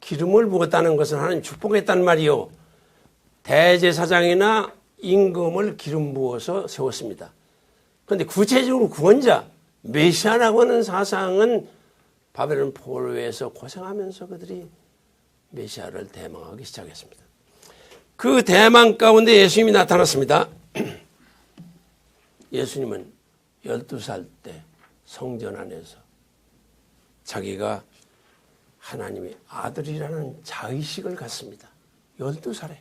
기름을 부었다는 것은 하나님 축복했단 말이요, 대제사장이나 임금을 기름 부어서 세웠습니다. 그런데 구체적으로 구원자, 메시아라고 하는 사상은 바벨론 포로에서 고생하면서 그들이 메시아를 대망하기 시작했습니다. 그 대망 가운데 예수님이 나타났습니다. 예수님은 12살 때 성전 안에서 자기가 하나님의 아들이라는 자의식을 갖습니다. 12살에.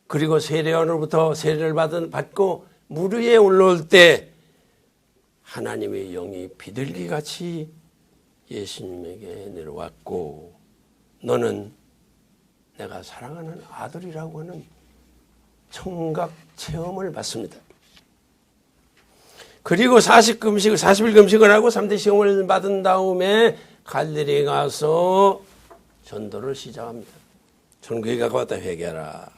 그리고 세례요한으로부터 세례를 받고 물 위에 올라올 때 하나님의 영이 비둘기같이 예수님에게 내려왔고, 너는 내가 사랑하는 아들이라고 하는 청각 체험을 받습니다. 그리고 40일 금식을 하고 3대 시험을 받은 다음에 갈릴리에 가서 전도를 시작합니다. 천국에 가까웠다 회개하라.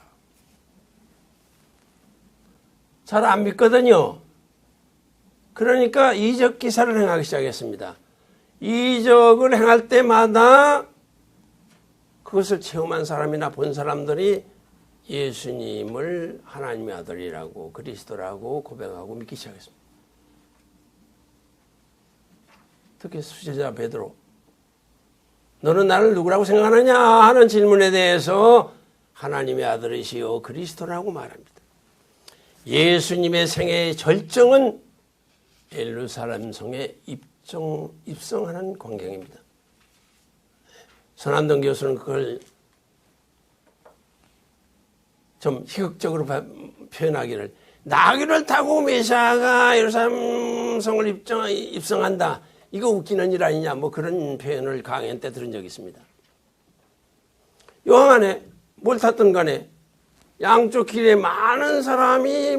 잘 안 믿거든요. 그러니까 이적 기사를 행하기 시작했습니다. 이적을 행할 때마다 그것을 체험한 사람이나 본 사람들이 예수님을 하나님의 아들이라고 그리스도라고 고백하고 믿기 시작했습니다. 특히 수제자 베드로, 너는 나를 누구라고 생각하느냐 하는 질문에 대해서 하나님의 아들이시요 그리스도라고 말합니다. 예수님의 생애의 절정은 예루살렘 성에 입성하는 광경입니다. 선한동 교수는 그걸 좀 희극적으로 표현하기를, 나귀를 타고 메시아가 예루살렘 성을 입성한다, 이거 웃기는 일 아니냐, 뭐 그런 표현을 강연 때 들은 적이 있습니다. 요한에 뭘 탔든 간에 양쪽 길에 많은 사람이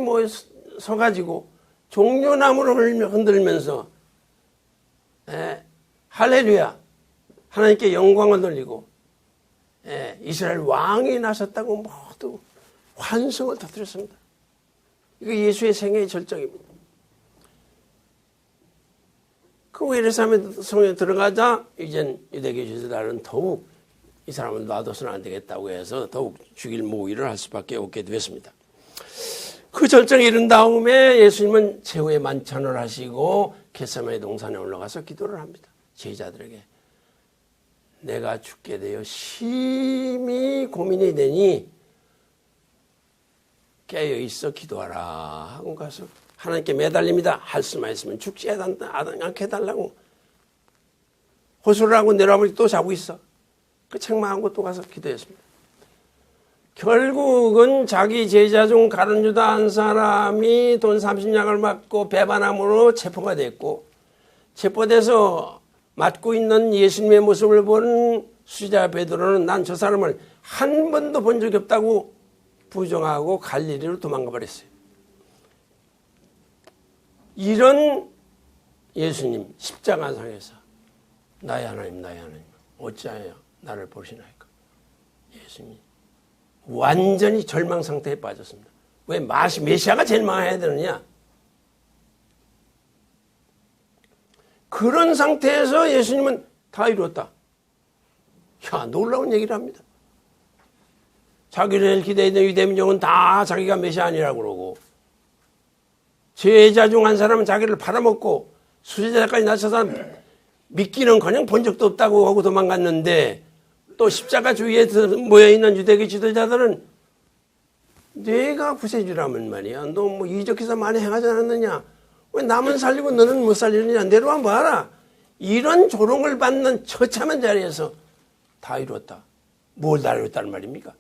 서가지고 종려나무를 흔들면서 할렐루야, 하나님께 영광을 돌리고 이스라엘 왕이 나섰다고 모두 환성을 터뜨렸습니다. 이거 예수의 생애의 절정입니다. 그 예루살렘 성에 들어가자 이젠 유대교 지도자들은 더욱 이 사람을 놔둬서는 안 되겠다고 해서 더욱 죽일 모의를 할 수밖에 없게 되었습니다. 그 절정에 이른 다음에 예수님은 최후의 만찬을 하시고 겟세마네 동산에 올라가서 기도를 합니다. 제자들에게 내가 죽게 되어 심히 고민이 되니 깨어있어 기도하라 하고 가서 하나님께 매달립니다. 할 수만 있으면 죽지 않게 해달라고 호소를 하고 내려와보니 또 자고 있어. 그 책망하고 또 가서 기도했습니다. 결국은 자기 제자 중 가룟 유다 한 사람이 돈 30냥을 맞고 배반함으로 체포가 됐고, 체포돼서 맞고 있는 예수님의 모습을 본 수제자 베드로는 난 저 사람을 한 번도 본 적이 없다고 부정하고 갈릴리로 도망가 버렸어요. 이런 예수님 십자가상에서 나의 하나님 나의 하나님 어찌하여 나를 보시나이까. 예수님이 완전히 절망 상태에 빠졌습니다. 왜 메시아가 절망해야 되느냐. 그런 상태에서 예수님은 다 이루었다. 야, 놀라운 얘기를 합니다. 자기를 기대했던 유대민족은 다 자기가 메시아 아니라고 그러고, 제자 중 한 사람은 자기를 팔아먹고 수제자까지 나서서 믿기는커녕 본 적도 없다고 하고 도망갔는데, 또 십자가 주위에 모여있는 유대교 지도자들은 내가 구세주라면 말이야, 너 뭐 이적 기사 많이 행하지 않았느냐, 왜 남은 살리고 너는 못 살리느냐, 내려와 봐라, 이런 조롱을 받는 처참한 자리에서 다 이뤘다. 뭘 다 이뤘다는 말입니까?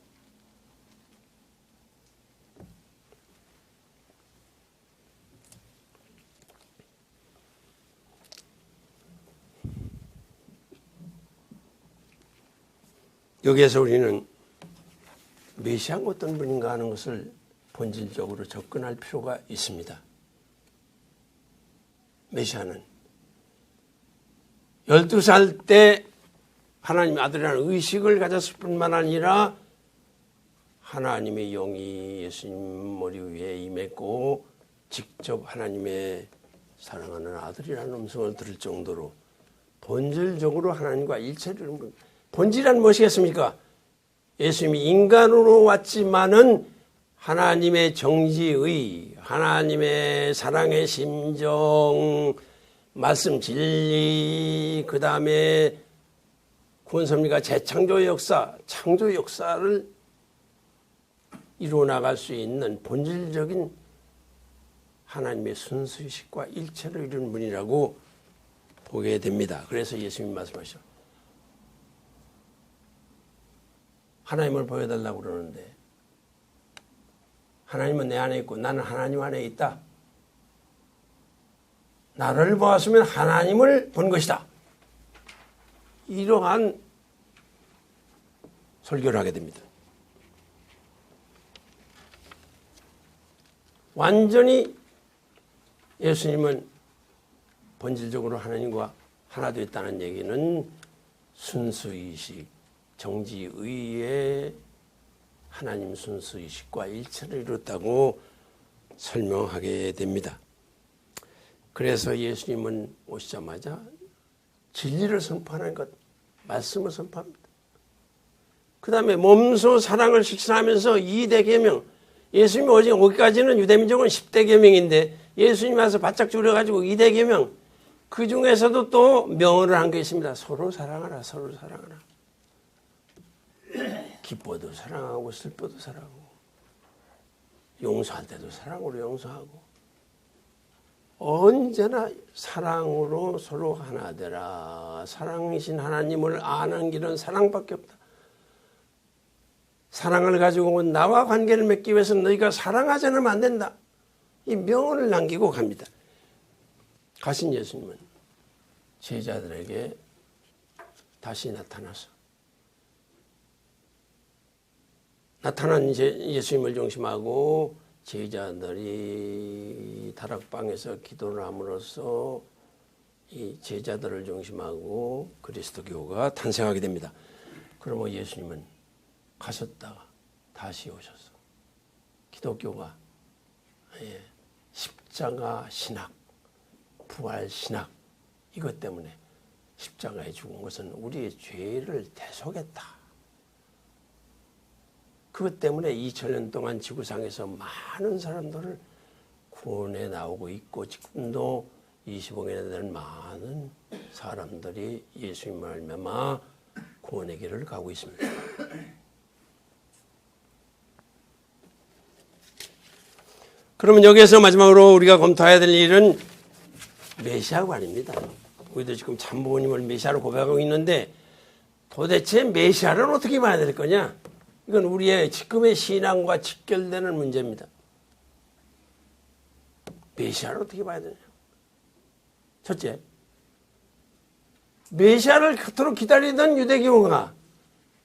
여기에서 우리는 메시아가 어떤 분인가 하는 것을 본질적으로 접근할 필요가 있습니다. 메시아는 12살 때 하나님의 아들이라는 의식을 가졌을 뿐만 아니라 하나님의 영이 예수님 머리 위에 임했고 직접 하나님의 사랑하는 아들이라는 음성을 들을 정도로 본질적으로 하나님과 일체를 이루는 겁니다. 본질이란 무엇이겠습니까? 예수님이 인간으로 왔지만은 하나님의 정지의, 하나님의 사랑의 심정, 말씀 진리, 그 다음에 구원 섭리가 재창조 역사, 창조 역사를 이루어 나갈 수 있는 본질적인 하나님의 순수의식과 일체를 이루는 분이라고 보게 됩니다. 그래서 예수님이 말씀하시죠. 하나님을 보여달라고 그러는데 하나님은 내 안에 있고 나는 하나님 안에 있다. 나를 보았으면 하나님을 본 것이다. 이러한 설교를 하게 됩니다. 완전히 예수님은 본질적으로 하나님과 하나 되었다는 얘기는 순수의식, 정지의의 하나님 순수의식과 일체를 이뤘다고 설명하게 됩니다. 그래서 예수님은 오시자마자 진리를 선포하는 것, 말씀을 선포합니다. 그 다음에 몸소 사랑을 실천하면서 2대 계명, 예수님이 오기까지는 유대민족은 10대 계명인데 예수님이 와서 바짝 줄여가지고 2대 계명, 그 중에서도 또 명언을 한 게 있습니다. 서로 사랑하라, 서로 사랑하라. 기뻐도 사랑하고 슬퍼도 사랑하고 용서할 때도 사랑으로 용서하고 언제나 사랑으로 서로 하나 되라. 사랑이신 하나님을 아는 길은 사랑밖에 없다. 사랑을 가지고 나와 관계를 맺기 위해서 너희가 사랑하지 않으면 안 된다. 이 명언을 남기고 갑니다. 가신 예수님은 제자들에게 다시 나타나서 나타난 예수님을 중심하고 제자들이 다락방에서 기도를 함으로써 이 제자들을 중심하고 그리스도교가 탄생하게 됩니다. 그러면 예수님은 가셨다가 다시 오셔서 기독교가 십자가 신학, 부활 신학 이것 때문에 십자가에 죽은 것은 우리의 죄를 대속했다. 그것 때문에 2000년 동안 지구상에서 많은 사람들을 구원해 나오고 있고 지금도 25년에 되는 많은 사람들이 예수님을 알미암아 구원의 길을 가고 있습니다. 그러면 여기에서 마지막으로 우리가 검토해야 될 일은 메시아가 아닙니다. 우리도 지금 참부모님을 메시아로 고백하고 있는데 도대체 메시아를 어떻게 봐야 될 거냐? 이건 우리의 지금의 신앙과 직결되는 문제입니다. 메시아를 어떻게 봐야 되냐? 첫째, 메시아를 그토록 기다리던 유대교가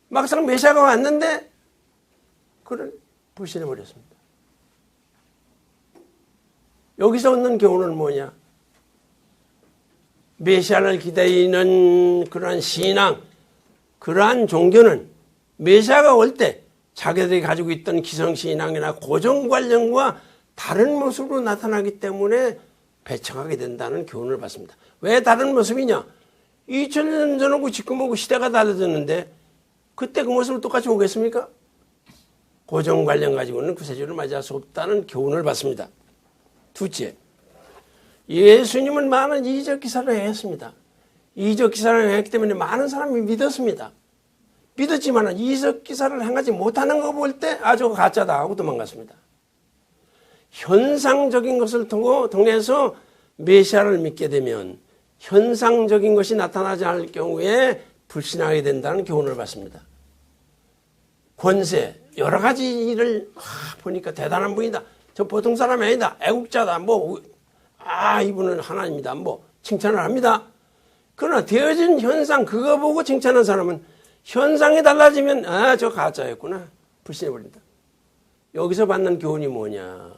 막상 메시아가 왔는데 그를 불신해버렸습니다. 여기서 얻는 교훈은 뭐냐? 메시아를 기다리는 그러한 신앙, 그러한 종교는 메시아가 올 때 자기들이 가지고 있던 기성신앙이나 고정관념과 다른 모습으로 나타나기 때문에 배척하게 된다는 교훈을 받습니다. 왜 다른 모습이냐? 2000년 전하고 지금하고 시대가 달라졌는데 그때 그 모습을 똑같이 오겠습니까? 고정관념 가지고는 구세주를 맞이할 수 없다는 교훈을 받습니다. 둘째, 예수님은 많은 이적 기사를 행했습니다. 이적 기사를 행했기 때문에 많은 사람이 믿었습니다. 믿었지만 이적 기사를 행하지 못하는 거 볼 때 저거 가짜다 하고 도망갔습니다. 현상적인 것을 통해서 메시아를 믿게 되면 현상적인 것이 나타나지 않을 경우에 불신하게 된다는 교훈을 받습니다. 권세, 여러 가지 일을 보니까 대단한 분이다. 저 보통 사람이 아니다. 애국자다. 이분은 하나님이다. 칭찬을 합니다. 그러나 되어진 현상 그거 보고 칭찬한 사람은 현상이 달라지면 저 가짜였구나. 불신해버린다. 여기서 받는 교훈이 뭐냐.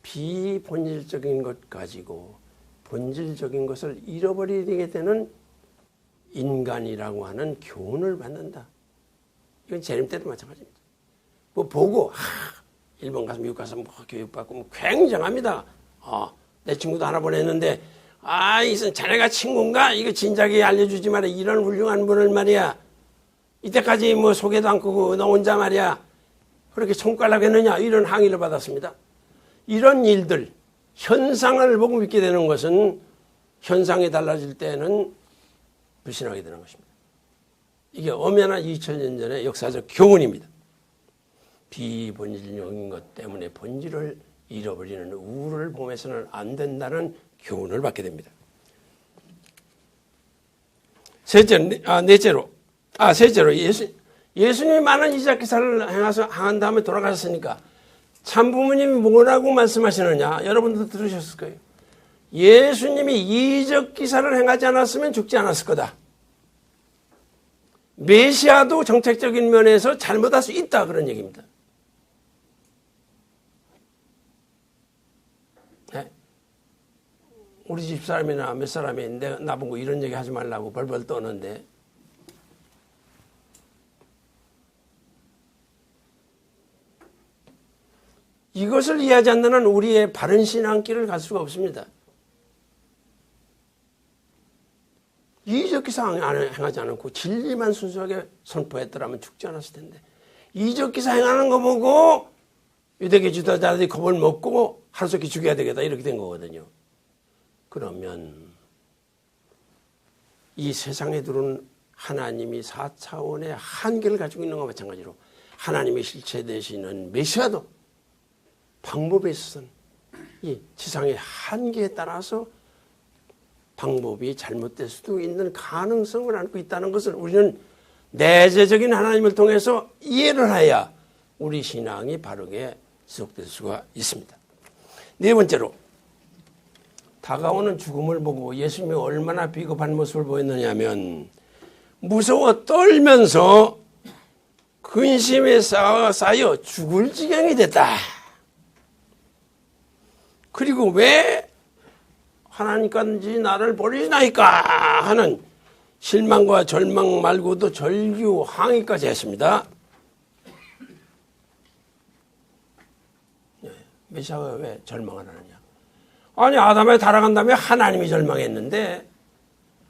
비본질적인 것 가지고 본질적인 것을 잃어버리게 되는 인간이라고 하는 교훈을 받는다. 이건 재림 때도 마찬가지입니다. 보고 일본 가서 미국 가서 교육받고 굉장합니다. 내 친구도 하나 보냈는데 이선 자네가 친구인가? 이거 진작에 알려주지 마라. 이런 훌륭한 분을 말이야. 이때까지 소개도 않고 너 혼자 말이야. 그렇게 손가락 했느냐? 이런 항의를 받았습니다. 이런 일들, 현상을 보고 믿게 되는 것은 현상이 달라질 때는 불신하게 되는 것입니다. 이게 엄연한 2000년 전의 역사적 교훈입니다. 비본질적인 것 때문에 본질을 잃어버리는 우를 범해서는 안 된다는 교훈을 받게 됩니다. 셋째로 예수님이 많은 이적 기사를 행한 다음에 돌아가셨으니까 참부모님이 뭐라고 말씀하시느냐? 여러분도 들으셨을 거예요. 예수님이 이적 기사를 행하지 않았으면 죽지 않았을 거다. 메시아도 정책적인 면에서 잘못할 수 있다. 그런 얘기입니다. 네? 우리 집사람이나 몇 사람이 나보고 이런 얘기 하지 말라고 벌벌 떠는데 이것을 이해하지 않는 한 우리의 바른 신앙길을 갈 수가 없습니다. 기사 행하지 않고 진리만 순수하게 선포했더라면 죽지 않았을 텐데 이적 기사 행하는 거 보고 유대계 지도자들이 겁을 먹고 하루속히 죽여야 되겠다 이렇게 된 거거든요. 그러면 이 세상에 들어온 하나님이 4차원의 한계를 가지고 있는 것과 마찬가지로 하나님의 실체 되시는 메시아도 방법에 있어서는 이 지상의 한계에 따라서 방법이 잘못될 수도 있는 가능성을 안고 있다는 것을 우리는 내재적인 하나님을 통해서 이해를 해야 우리 신앙이 바르게 지속될 수가 있습니다. 네 번째로 다가오는 죽음을 보고 예수님이 얼마나 비겁한 모습을 보였느냐 하면 무서워 떨면서 근심에 쌓여 죽을 지경이 됐다. 그리고 왜 하나님까지 나를 버리시나이까 하는 실망과 절망 말고도 절규 항의까지 했습니다. 메시아가 왜 절망을 하느냐? 아니 아담에 타락한 다음에 하나님이 절망했는데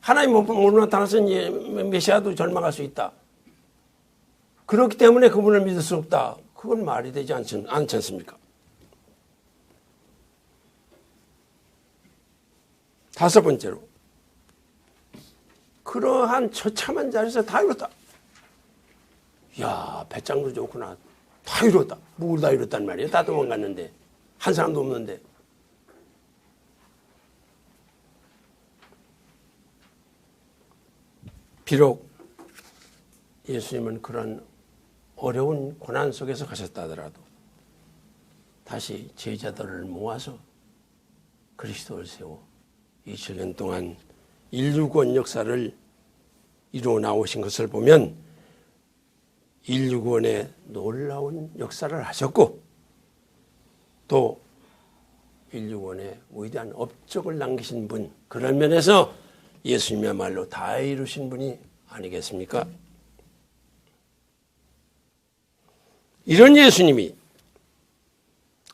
하나님 모르고 나타나서 메시아도 절망할 수 있다. 그렇기 때문에 그분을 믿을 수 없다. 그건 말이 되지 않지 않습니까? 다섯 번째로 그러한 처참한 자리에서 다 이뤘다. 이야 배짱도 좋구나. 다 이뤘다. 뭘 다 이뤘단 말이에요. 다 도망갔는데 한 사람도 없는데. 비록 예수님은 그런 어려운 고난 속에서 가셨다 하더라도 다시 제자들을 모아서 그리스도를 세워 2000년 동안 인류 구원 역사를 이루어 나오신 것을 보면 인류 구원의 놀라운 역사를 하셨고 또 인류 구원의 위대한 업적을 남기신 분, 그런 면에서 예수님이야말로 다 이루신 분이 아니겠습니까? 이런 예수님이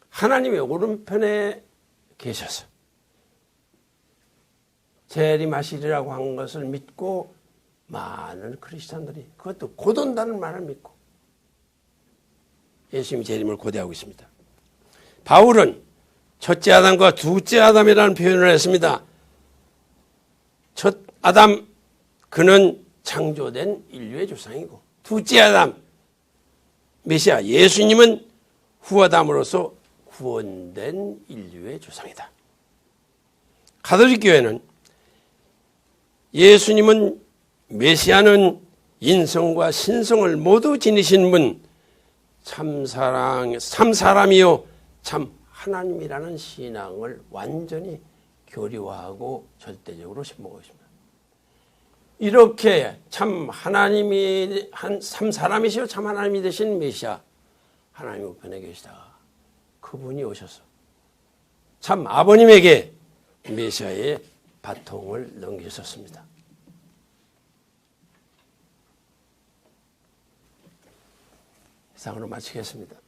하나님의 오른편에 계셔서 재림하시리라고 한 것을 믿고 많은 크리스찬들이 그것도 곧 온다는 말을 믿고 예수님이 재림을 고대하고 있습니다. 바울은 첫째 아담과 둘째 아담이라는 표현을 했습니다. 첫 아담, 그는 창조된 인류의 조상이고 둘째 아담, 메시아 예수님은 후아담으로서 구원된 인류의 조상이다. 가톨릭 교회는 예수님은 메시아는 인성과 신성을 모두 지니신 분, 참 사람이요 참 하나님이라는 신앙을 완전히 교리화하고 절대적으로 심어가고 있습니다. 이렇게 참 하나님이 참 사람이시요 참 하나님이 되신 메시아, 하나님 우편에 계시다가 그분이 오셔서 참 아버님에게 메시아의 바통을 넘기셨습니다. 이상으로 마치겠습니다.